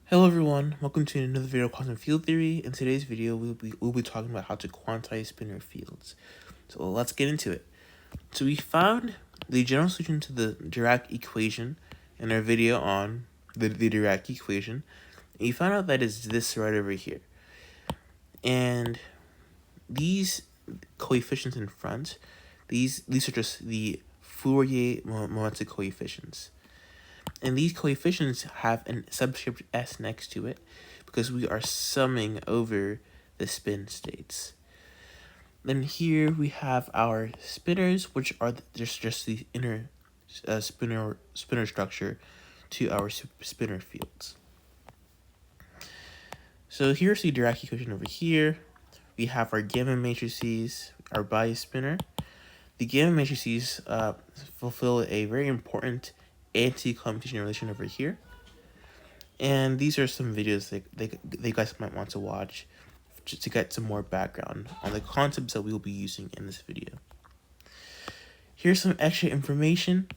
Hello everyone, welcome to another video of quantum field theory. In today's video, we'll be talking about how to quantize spinor fields. So let's get into it. So we found the general solution to the Dirac equation in our video on the Dirac equation. And we found out that it's this right over here. And these coefficients in front, these are just the Fourier momentum coefficients. And these coefficients have a subscript s next to it because we are summing over the spin states. Then here we have our spinors, which are just the inner spinor structure to our spinor fields. So here's the Dirac equation over here. We have our gamma matrices, our bias spinor. The gamma matrices fulfill a very important anti-commutation relation over here. And these are some videos that they guys might want to watch just to get some more background on the concepts that we will be using in this video. Here's some extra information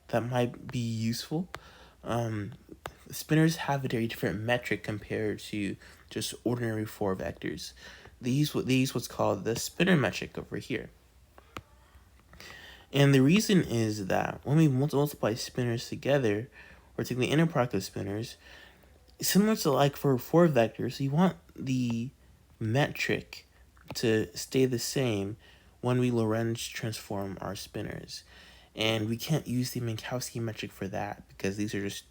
that might be useful. Spinors have a very different metric compared to just ordinary 4 vectors. These what's called the spinor metric over here. And the reason is that when we multiply spinors together, or take the inner product of spinors, similar to like for 4 vectors, you want the metric to stay the same when we Lorentz transform our spinors. And we can't use the Minkowski metric for that because these are just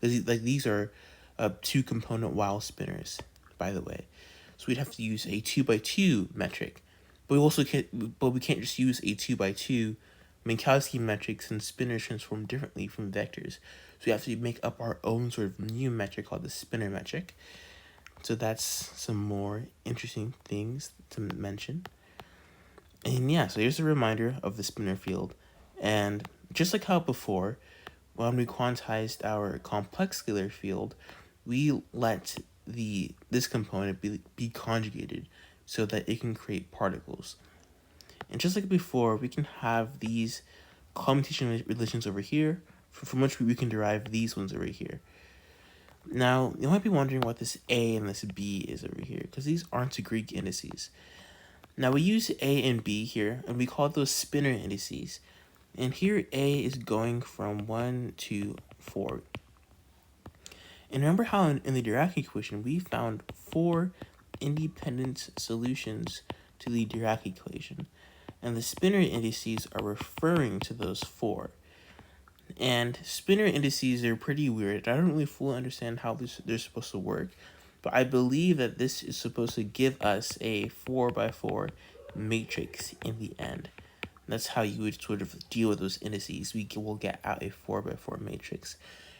these are 2-component Weil spinors, by the way. So we'd have to use a 2x2 metric. But we can't just use a 2x2 Minkowski metric since spinors transform differently from vectors. So we have to make up our own sort of new metric called the spinor metric. So that's some more interesting things to mention. And yeah, so here's a reminder of the spinor field. And just like how before, when we quantized our complex scalar field, we let this component be conjugated so that it can create particles. And just like before, we can have these commutation relations over here, from which we can derive these ones over here. Now, you might be wondering what this A and this B is over here, because these aren't Greek indices. Now, we use A and B here, and we call those spinor indices. And here, A is going from 1 to 4. And remember how in the Dirac equation, we found 4 independent solutions to the Dirac equation. And the spinor indices are referring to those 4. And spinor indices are pretty weird. I don't really fully understand how they're supposed to work, but I believe that this is supposed to give us a 4x4 matrix in the end. That's how you would sort of deal with those indices. We will get out a 4x4 matrix.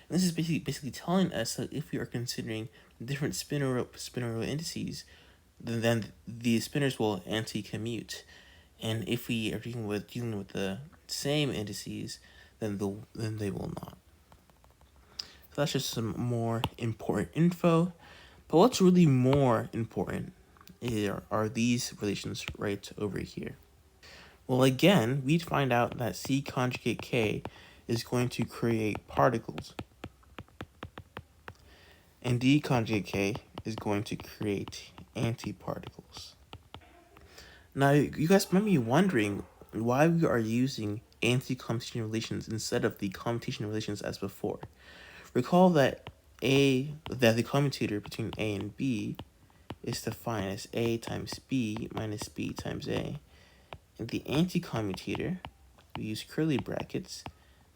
And this is basically telling us that if we are considering different spinor indices, then the spinors will anti-commute. And if we are dealing with the same indices, then they will not. So that's just some more important info. But what's really more important are these relations right over here. Well, again, we'd find out that C conjugate K is going to create particles. And D conjugate K is going to create antiparticles. Now, you guys might be wondering why we are using anti-commutation relations instead of the commutation relations as before. Recall that the commutator between A and B is defined as A times B minus B times A. And the anti-commutator, we use curly brackets,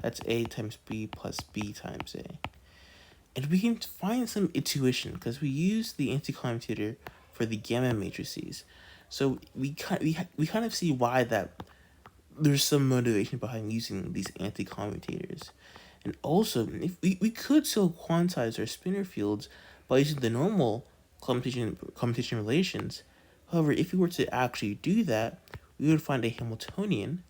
that's A times B plus B times A. And we can find some intuition because we use the anti-commutator for the gamma matrices. So we kind of see why that there's some motivation behind using these anti-commutators. And also, if we could still quantize our spinor fields by using the normal commutation relations. However, if we were to actually do that, we would find a Hamiltonian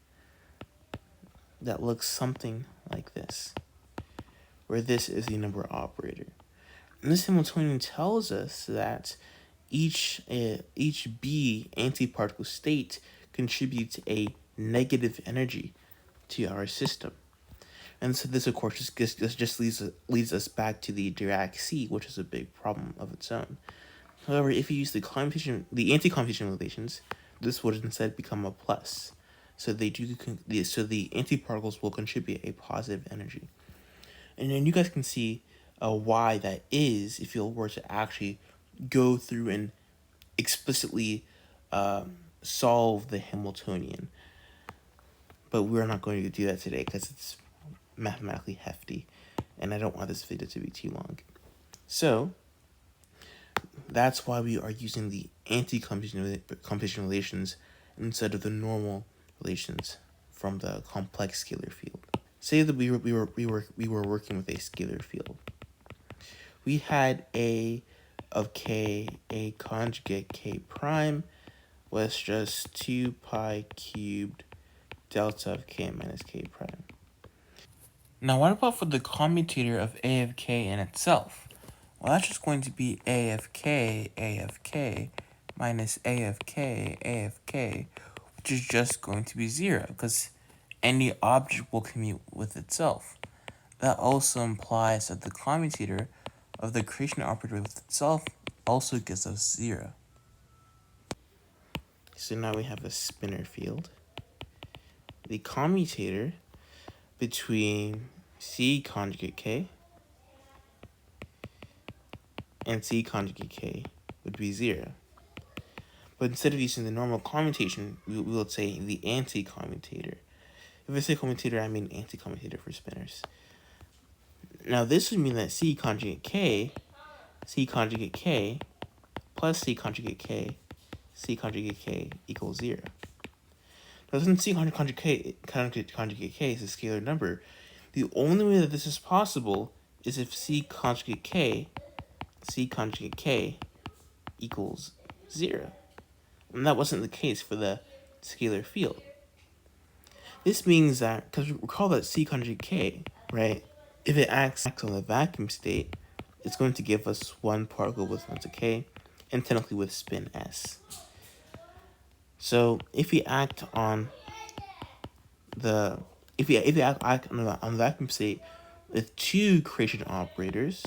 that looks something like this, where this is the number operator. And this Hamiltonian tells us that each B antiparticle state contributes a negative energy to our system. And so this, of course, just leads us back to the Dirac sea, which is a big problem of its own. However, if you use the anti-commutation relations, this would instead become a plus. So the antiparticles will contribute a positive energy. And then you guys can see why that is if you were to actually go through and explicitly solve the Hamiltonian. But we're not going to do that today because it's mathematically hefty, and I don't want this video to be too long. So that's why we are using the anti-commutation relations instead of the normal relations from the complex scalar field. Say that we were working with a scalar field. We had A of k, A conjugate k prime was just 2 pi cubed delta of k minus k prime. Now what about for the commutator of A of k in itself? Well, that's just going to be A of k minus A of k, which is just going to be 0, because any object will commute with itself. That also implies that the commutator of the creation operator with itself also gives us 0. So now we have a spinor field. The commutator between C conjugate K and C conjugate K would be 0. But instead of using the normal commutation, we will say the anti-commutator. If I say commutator, I mean anti-commutator for spinors. Now this would mean that C conjugate K plus C conjugate K equals 0. Now since C conjugate K is a scalar number, the only way that this is possible is if C conjugate K equals 0. And that wasn't the case for the scalar field. This means that, because recall that C conjugate K, right, if it acts on the vacuum state, it's going to give us one particle with momentum K, and technically with spin S. So if we act on the vacuum state with 2 creation operators,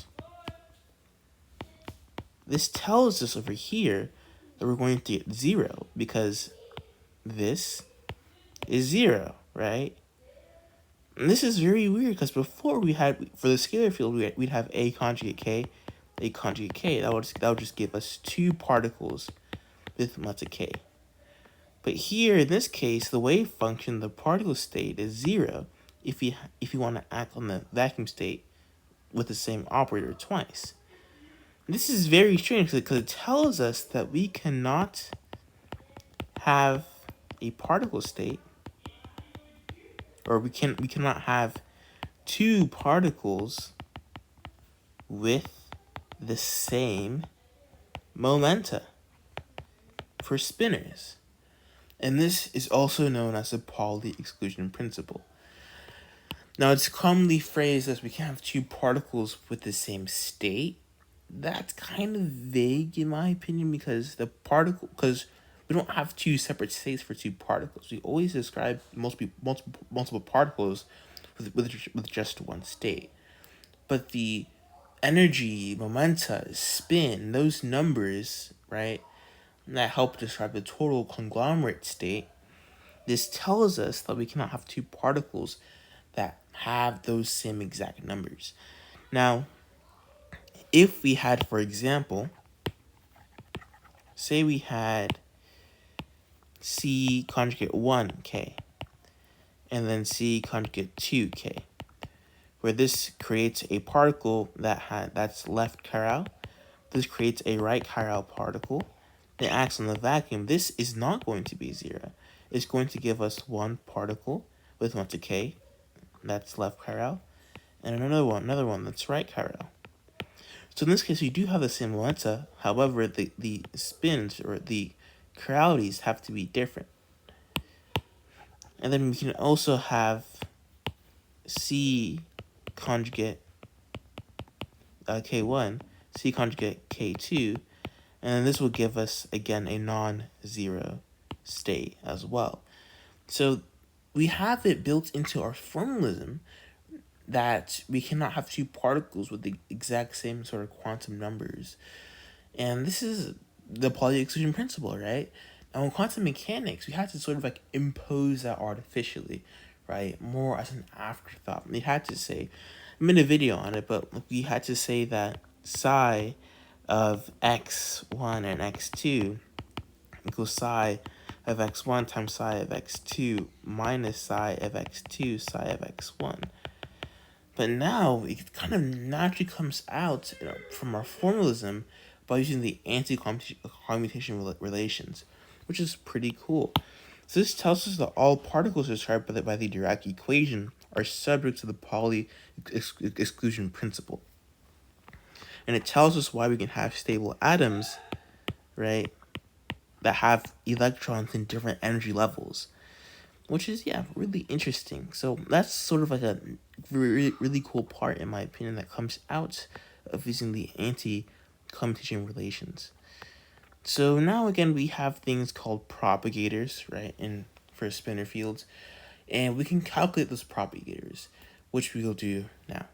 this tells us over here that we're going to get 0 because this is 0, right? And this is very weird because before we had, for the scalar field, we'd have A conjugate K. That would just give us 2 particles with momentum K. But here, in this case, the wave function, the particle state is 0 if you want to act on the vacuum state with the same operator twice. This is very strange because it tells us that we cannot have a particle state, or we cannot have 2 particles with the same momenta for spinors. And this is also known as the Pauli exclusion principle. Now, it's commonly phrased as we can have 2 particles with the same state. That's kind of vague in my opinion because we don't have 2 separate states for 2 particles. We always describe multiple particles with just one state. But the energy, momenta, spin, those numbers, right, that help describe the total conglomerate state, this tells us that we cannot have 2 particles that have those same exact numbers. Now, if we had, for example, say we had C conjugate 1K and then C conjugate 2K, where this creates a particle that's left chiral. This creates a right chiral particle that acts on the vacuum. This is not going to be 0. It's going to give us 1 particle with momentum K that's left chiral, and another one that's right chiral. So in this case, we do have the same momenta. However, the spins or the chiralities have to be different. And then we can also have C conjugate K1, C conjugate K2, and then this will give us, again, a non-zero state as well. So we have it built into our formalism that we cannot have two particles with the exact same sort of quantum numbers. And this is the Pauli exclusion principle, right? Now in quantum mechanics, we had to sort of like impose that artificially, right? More as an afterthought. We had to say, I made a video on it, but we had to say that psi of x1 and x2 equals psi of x1 times psi of x2 minus psi of x2 psi of x1. But now it kind of naturally comes out from our formalism by using the anti-commutation relations, which is pretty cool. So this tells us that all particles described by the Dirac equation are subject to the Pauli exclusion principle. And it tells us why we can have stable atoms, right, that have electrons in different energy levels, which is, yeah, really interesting. So that's sort of like a really cool part, in my opinion, that comes out of using the anti-commutation relations. So now again, we have things called propagators, right, for spinor fields, and we can calculate those propagators, which we will do now.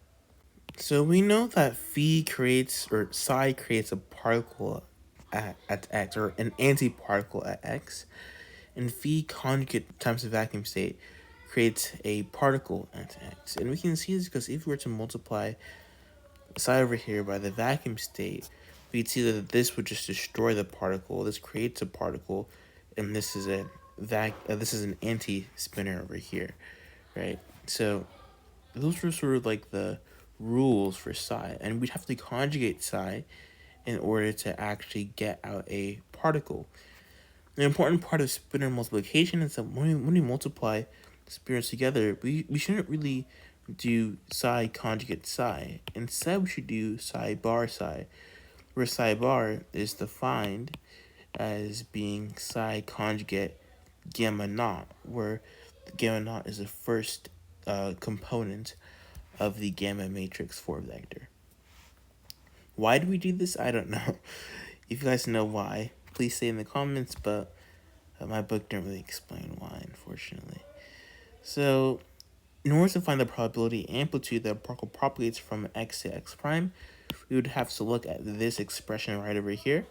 So we know that psi creates a particle at x, or an antiparticle at x, and phi conjugate times the vacuum state creates a particle at x. And we can see this because if we were to multiply psi over here by the vacuum state, we'd see that this would just destroy the particle. This creates a particle, and this is an anti-spinor over here, right? So those were sort of like the rules for psi, and we'd have to conjugate psi in order to actually get out a particle. The important part of spinor multiplication is that when we multiply spinors together, we shouldn't really do psi conjugate psi. Instead, we should do psi bar psi, where psi bar is defined as being psi conjugate gamma naught, where the gamma naught is the first component of the gamma matrix 4 vector. Why do we do this? I don't know. If you guys know why, please say in the comments, but my book didn't really explain why, unfortunately. So, in order to find the probability amplitude that a particle propagates from x to x prime, we would have to look at this expression right over here.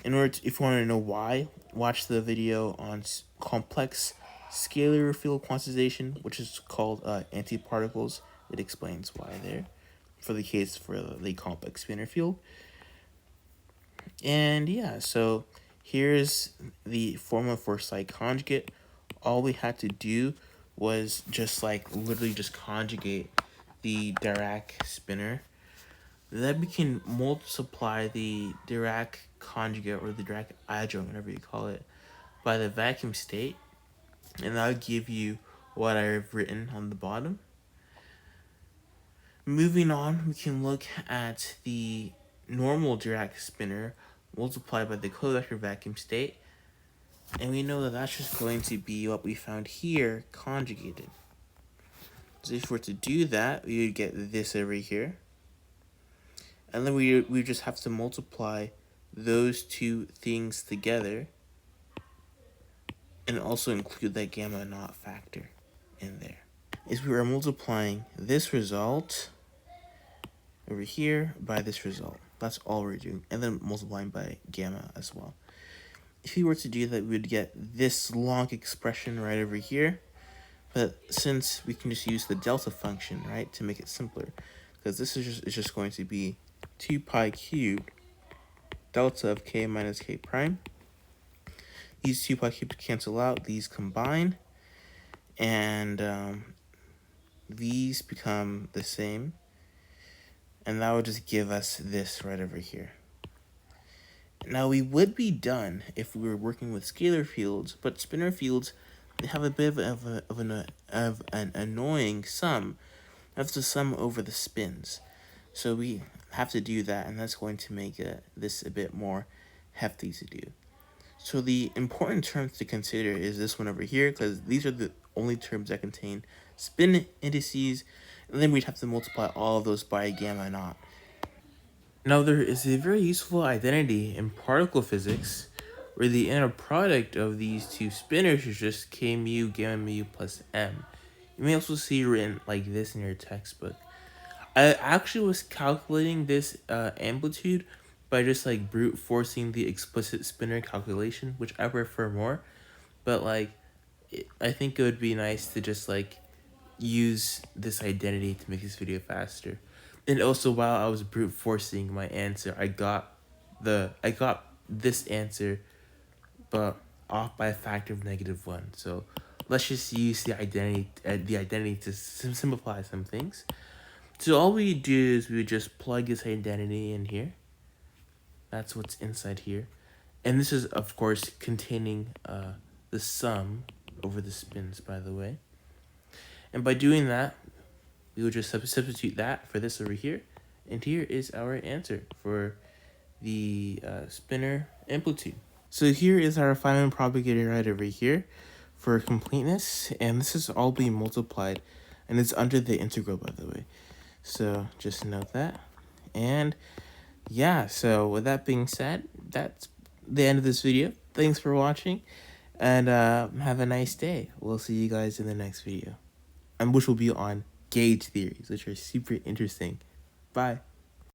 If you want to know why, watch the video on complex scalar field quantization, which is called antiparticles. It explains why there, for the case for the complex spinor field. And yeah, so here's the formula for psi conjugate. All we had to do was just literally just conjugate the Dirac spinor. Then we can multiply the Dirac conjugate, or the Dirac adjoint, whatever you call it, by the vacuum state, and that'll give you what I've written on the bottom. Moving on, we can look at the normal Dirac spinor multiplied by the covector vacuum state, and we know that that's just going to be what we found here conjugated. So if we were to do that, we would get this over here, and then we just have to multiply those two things together and also include that gamma naught factor in there. Is we are multiplying this result over here by this result. That's all we're doing, and then multiplying by gamma as well. If we were to do that, we would get this long expression right over here, but since we can just use the delta function, right, to make it simpler, because this is just going to be 2 pi cubed delta of k minus k prime. These 2 pi cubed cancel out, these combine, and these become the same, and that would just give us this right over here. Now we would be done if we were working with scalar fields, but spinor fields, they have a bit of an annoying sum. We have to sum over the spins, so we have to do that, and that's going to make this a bit more hefty to do. So the important terms to consider is this one over here, because these are the only terms that contain spin indices, and then we'd have to multiply all of those by gamma naught. Now there is a very useful identity in particle physics where the inner product of these two spinors is just k mu gamma mu plus m. You may also see written like this in your textbook. I actually was calculating this amplitude by just like brute forcing the explicit spinner calculation, which I prefer more. But like, I think it would be nice to just like use this identity to make this video faster. And also, while I was brute forcing my answer, I got this answer, but off by a factor of -1. So let's just use the identity to simplify some things. So all we do is we just plug this identity in here. That's what's inside here. And this is, of course, containing the sum over the spins, by the way. And by doing that, we will just substitute that for this over here. And here is our answer for the spinner amplitude. So here is our Feynman propagator right over here for completeness. And this is all being multiplied. And it's under the integral, by the way. So just note that. And yeah, so with that being said, that's the end of this video. Thanks for watching, and have a nice day. We'll see you guys in the next video, and which will be on gauge theories, which are super interesting. Bye.